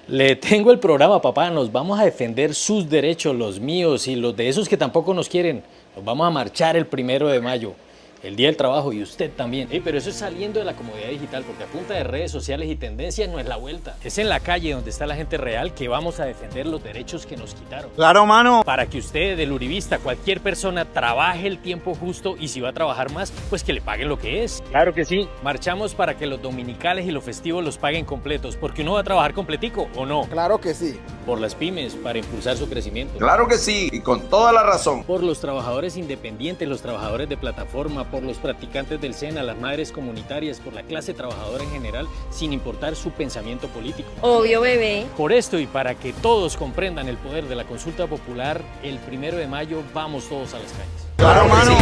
Le tengo el programa, papá. Nos vamos a defender sus derechos, los míos y los de esos que tampoco nos quieren. Nos vamos a marchar el 1 de mayo, el Día del Trabajo, y usted también. Pero eso es saliendo de la comodidad digital, porque a punta de redes sociales y tendencias no es la vuelta. Es en la calle donde está la gente real que vamos a defender los derechos que nos quitaron. Claro, mano. Para que usted, el uribista, cualquier persona, trabaje el tiempo justo y si va a trabajar más, pues que le paguen lo que es. Claro que sí. Marchamos para que los dominicales y los festivos los paguen completos, porque uno va a trabajar completico, ¿o no? Claro que sí. Por las pymes, para impulsar su crecimiento. Claro que sí, y con toda la razón. Por los trabajadores independientes, los trabajadores de plataforma, por los practicantes del SENA, las madres comunitarias, por la clase trabajadora en general, sin importar su pensamiento político. Obvio, bebé. Por esto y para que todos comprendan el poder de la consulta popular, el 1 de mayo vamos todos a las calles. Claro, mano.